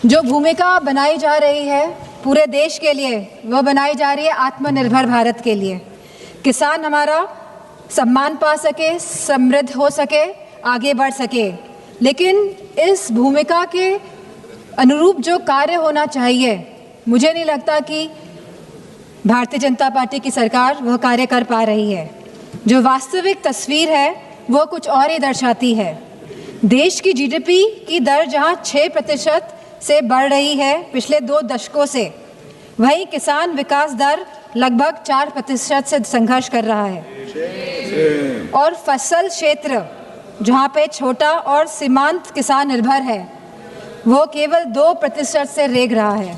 जो भूमिका बनाई जा रही है पूरे देश के लिए, वह बनाई जा रही है आत्मनिर्भर भारत के लिए। किसान हमारा सम्मान पा सके, समृद्ध हो सके, आगे बढ़ सके। लेकिन इस भूमिका के अनुरूप जो कार्य होना चाहिए, मुझे नहीं लगता कि भारतीय जनता पार्टी की सरकार वह कार्य कर पा रही है। जो वास्तविक तस्वीर है वो कुछ और ही दर्शाती है। देश की जीडीपी की दर जहां 6% से बढ़ रही है पिछले 2 दशकों से, वहीं किसान विकास दर लगभग 4% से संघर्ष कर रहा है। और फसल क्षेत्र जहां पे छोटा और सीमांत किसान निर्भर है, वो केवल 2% से रेंग रहा है।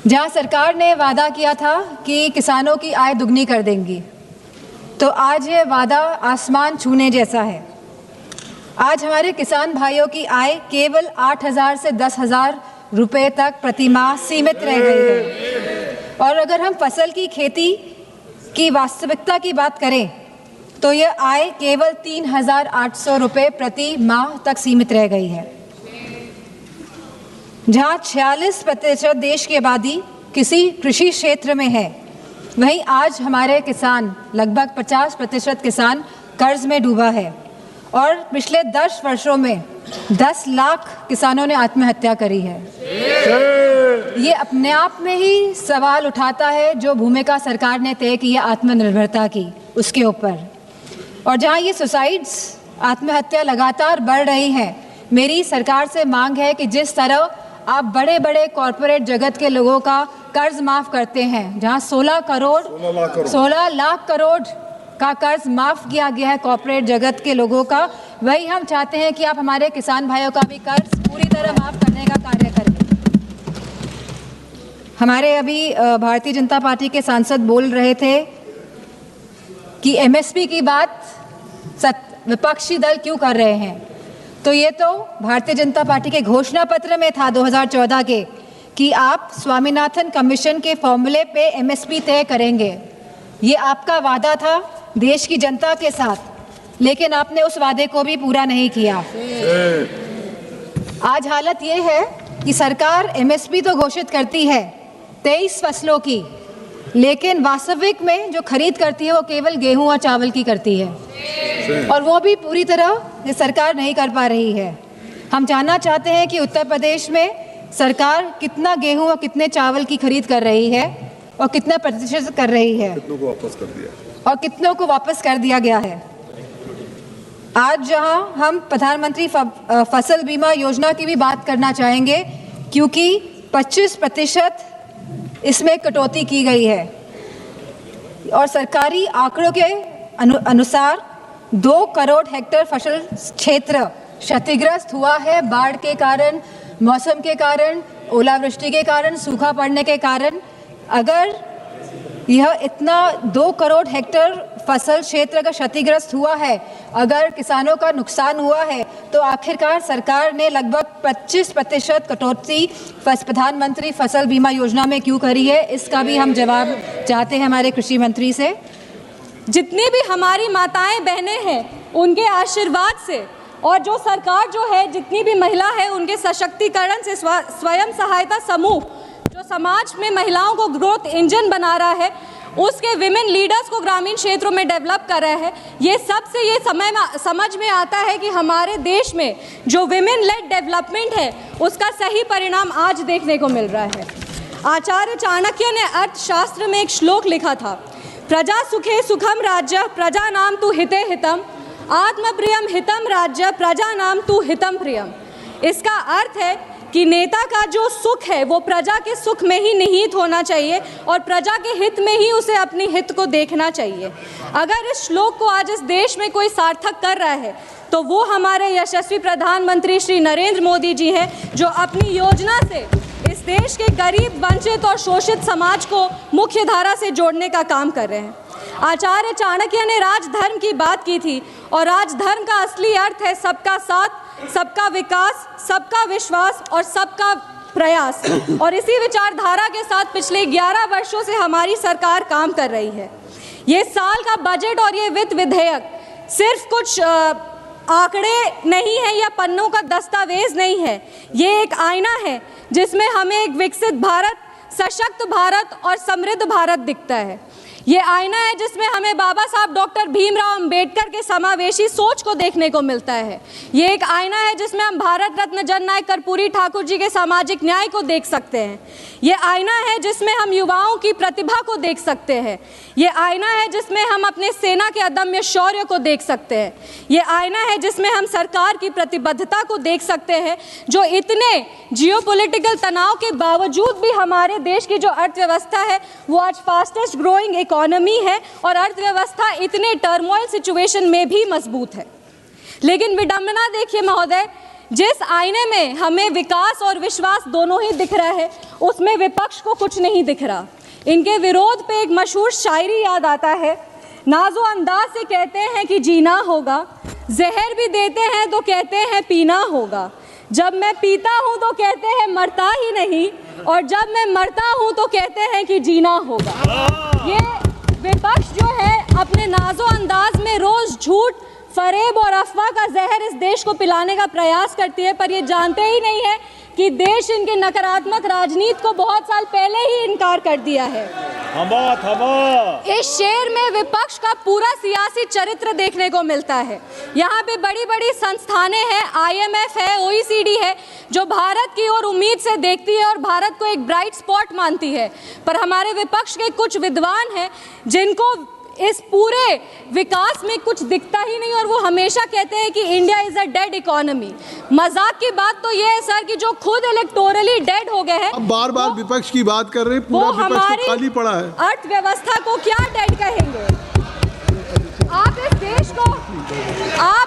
जहां सरकार ने वादा किया था कि किसानों की आय दुगनी कर देंगी, तो आज ये वादा आसमान छूने जैसा है। आज हमारे किसान भाइयों की आय केवल 8,000 से 10,000 रुपये तक प्रति माह सीमित रह गई है। और अगर हम फसल की खेती की वास्तविकता की बात करें तो यह आय केवल 3,800 रुपये प्रति माह तक सीमित रह गई है। जहां 46% देश की आबादी किसी कृषि क्षेत्र में है, वहीं आज हमारे किसान लगभग 50% किसान कर्ज में डूबा है। और पिछले 10 वर्षों में 10 लाख किसानों ने आत्महत्या करी है। ये अपने आप में ही सवाल उठाता है जो भूमिका सरकार ने तय की है आत्मनिर्भरता की, उसके ऊपर। और जहां ये सुसाइड्स, आत्महत्या लगातार बढ़ रही हैं, मेरी सरकार से मांग है कि जिस तरह आप बड़े बड़े कॉरपोरेट जगत के लोगों का कर्ज माफ़ करते हैं, जहां 16 लाख करोड़ का कर्ज माफ़ किया गया है कॉरपोरेट जगत के लोगों का, वही हम चाहते हैं कि आप हमारे किसान भाइयों का भी कर्ज पूरी तरह माफ़ करने का कार्य करें। हमारे अभी भारतीय जनता पार्टी के सांसद बोल रहे थे कि एमएसपी की बात विपक्षी दल क्यों कर रहे हैं। तो ये तो भारतीय जनता पार्टी के घोषणा पत्र में था 2014 के कि आप स्वामीनाथन कमीशन के फॉर्मूले पे एमएसपी तय करेंगे। ये आपका वादा था देश की जनता के साथ, लेकिन आपने उस वादे को भी पूरा नहीं किया। आज हालत ये है कि सरकार एमएसपी तो घोषित करती है 23 फसलों की, लेकिन वास्तविक में जो खरीद करती है वो केवल गेहूं और चावल की करती है, और वो भी पूरी तरह ये सरकार नहीं कर पा रही है। हम जानना चाहते हैं कि उत्तर प्रदेश में सरकार कितना गेहूं और कितने चावल की खरीद कर रही है और कितना प्रतिशत कर रही है, कितनों को वापस कर दिया और कितनों को वापस कर दिया गया है। आज जहां हम प्रधानमंत्री फसल बीमा योजना की भी बात करना चाहेंगे, क्योंकि 25% इसमें कटौती की गई है और सरकारी आंकड़ों के अनुसार 2 करोड़ हेक्टेयर फसल क्षेत्र क्षतिग्रस्त हुआ है बाढ़ के कारण, मौसम के कारण, ओलावृष्टि के कारण, सूखा पड़ने के कारण। अगर यह इतना 2 करोड़ हेक्टेयर फसल क्षेत्र का क्षतिग्रस्त हुआ है, अगर किसानों का नुकसान हुआ है, तो आखिरकार सरकार ने लगभग 25% कटौती प्रधानमंत्री फसल बीमा योजना में क्यों करी है, इसका भी हम जवाब चाहते हैं हमारे कृषि मंत्री से। जितनी भी हमारी माताएं बहनें हैं, उनके आशीर्वाद से और जो सरकार जो है, जितनी भी महिला है, उनके सशक्तिकरण से स्वयं सहायता समूह जो समाज में महिलाओं को ग्रोथ इंजन बना रहा है, उसके विमेन लीडर्स को ग्रामीण क्षेत्रों में डेवलप कर रहा है। ये सबसे ये समझ में आता है कि हमारे देश में जो विमेन लेड डेवलपमेंट है, उसका सही परिणाम आज देखने को मिल रहा है। आचार्य चाणक्य ने अर्थशास्त्र में एक श्लोक लिखा था, प्रजा सुखे सुखम राज्य प्रजा नाम तु हिते हितम आत्मप्रियम हितम राज्य प्रजा नाम तु हितम प्रियम। इसका अर्थ है कि नेता का जो सुख है वो प्रजा के सुख में ही निहित होना चाहिए और प्रजा के हित में ही उसे अपनी हित को देखना चाहिए। अगर इस श्लोक को आज इस देश में कोई सार्थक कर रहा है, तो वो हमारे यशस्वी प्रधानमंत्री श्री नरेंद्र मोदी जी हैं, जो अपनी योजना से इस देश के गरीब, वंचित और शोषित समाज को मुख्य धारा से जोड़ने का काम कर रहे हैं। आचार्य चाणक्य ने राजधर्म की बात की थी, और राजधर्म का असली अर्थ है सबका साथ, सबका विकास, सबका विश्वास और सबका प्रयास। और इसी विचारधारा के साथ पिछले 11 वर्षों से हमारी सरकार काम कर रही है। ये साल का बजट और ये वित्त विधेयक सिर्फ कुछ आंकड़े नहीं है या पन्नों का दस्तावेज नहीं है, ये एक आईना है जिसमें हमें एक विकसित भारत, सशक्त भारत और समृद्ध भारत दिखता है। ये आईना है जिसमें हमें बाबा साहब डॉक्टर भीमराव अंबेडकर के समावेशी सोच को देखने को मिलता है। ये एक आईना है जिसमें हम भारत रत्न जननायक कर्पूरी ठाकुर जी के सामाजिक न्याय को देख सकते हैं। ये आईना है जिसमें हम युवाओं की प्रतिभा को देख सकते हैं। ये आईना है जिसमें हम अपने सेना के अदम्य शौर्य को देख सकते हैं। ये आईना है जिसमें हम सरकार की प्रतिबद्धता को देख सकते हैं, जो इतने जियोपॉलिटिकल तनाव के बावजूद भी हमारे देश की जो अर्थव्यवस्था है वो आज फास्टेस्ट ग्रोइंग इकोनॉमी है और अर्थव्यवस्था इतने टर्मोइल सिचुएशन में भी मजबूत है। लेकिन विडंबना देखिए महोदय, जिस आईने में हमें विकास और विश्वास दोनों ही दिख रहा है, उसमें विपक्ष को कुछ नहीं दिख रहा। इनके विरोध पे एक मशहूर शायरी याद आता है, नाजो अंदाज से कहते हैं कि जीना होगा, जहर भी देते हैं तो कहते हैं पीना होगा, जब मैं पीता हूँ तो कहते हैं मरता ही नहीं, और जब मैं मरता हूँ तो कहते हैं कि जीना होगा। ये विपक्ष जो है अपने नाजो अंदाज में रोज झूठ, फरेब और अफवाह का जहर इस देश को पिलाने का प्रयास करती है, पर ये जानते ही नहीं है कि देश इनके नकारात्मक राजनीति को बहुत साल पहले ही इनकार कर दिया है। इस शेर में विपक्ष का पूरा सियासी चरित्र देखने को मिलता है। यहाँ पे बड़ी बड़ी संस्थानें हैं, IMF है, OECD है, जो भारत की ओर उम्मीद से देखती है और भारत को एक ब्राइट स्पॉट मानती है, पर हमारे विपक्ष के कुछ विद्वान हैं जिनको इस पूरे विकास में कुछ दिखता ही नहीं और वो हमेशा कहते हैं कि India is a dead economy. मजाक की बात तो ये है सर कि जो खुद इलेक्टोरली डेड हो गए हैं, अब बार बार विपक्ष की बात कर रहे हैं, पूरा विपक्ष तो खाली पड़ा है। अर्थव्यवस्था को क्या डेड कहेंगे? आप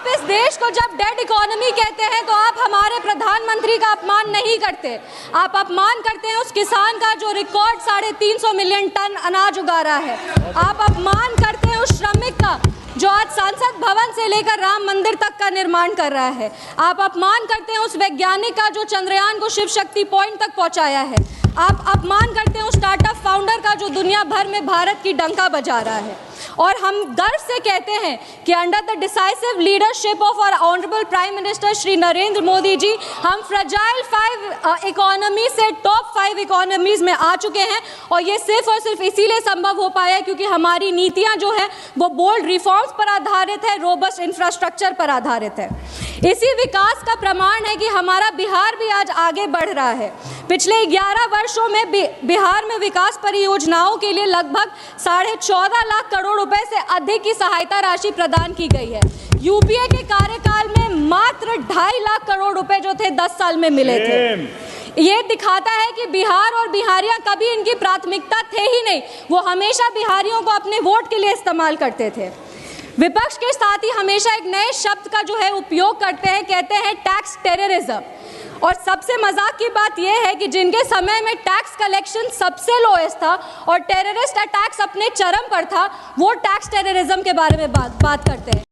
इस देश को जब डेड इकोनॉमी कहते हैं तो आप हमारे प्रधानमंत्री का अपमान नहीं करते, आप अपमान करते हैं उस किसान का जो रिकॉर्ड 350 मिलियन टन अनाज उगा रहा है। आप अपमान करते हैं उस श्रमिक का जो आज संसद भवन से लेकर राम मंदिर तक का निर्माण कर रहा है। आप अपमान करते हैं उस वैज्ञानिक का जो चंद्रयान को शिव शक्ति पॉइंट तक पहुंचाया है। आप अपमान करते हैं उस स्टार्टअप फाउंडर का जो दुनिया भर में भारत की डंका बजा रहा है। और हम गर्व से कहते हैं कि under the decisive leadership of our honourable prime minister Shri Narendra Modi ji, हम फ्रजाइल 5 इकोनॉमी से टॉप 5 इकोनॉमीज में आ चुके हैं। और ये सिर्फ और सिर्फ इसीलिए संभव हो पाया क्योंकि हमारी नीतियां जो है वो बोल्ड रिफॉर्म्स पर आधारित है, रोबस्ट इंफ्रास्ट्रक्चर पर आधारित है। इसी विकास का प्रमाण है कि हमारा बिहार भी आज आगे बढ़ रहा है। पिछले 11 वर्षों में बिहार में विकास परियोजनाओं के लिए लगभग 14.5 लाख करोड़ रुपए से अधिक की सहायता राशि प्रदान की गई है। यूपीए के कार्यकाल में मात्र 2.5 लाख करोड़ रुपए जो थे 10 साल में मिले थे। ये दिखाता है कि बिहार और बिहारियां कभी इनकी प्राथमिकता थे ही नहीं, वो हमेशा बिहारियों को अपने वोट के लिए इस्तेमाल करते थे। विपक्ष के साथी हमेशा एक नए शब्द का जो है उपयोग करते हैं, कहते हैं टैक्स टेररिज्म। और सबसे मजाक की बात यह है कि जिनके समय में टैक्स कलेक्शन सबसे लोएस्ट था और टेररिस्ट अटैक्स अपने चरम पर था, वो टैक्स टेररिज्म के बारे में बात करते हैं।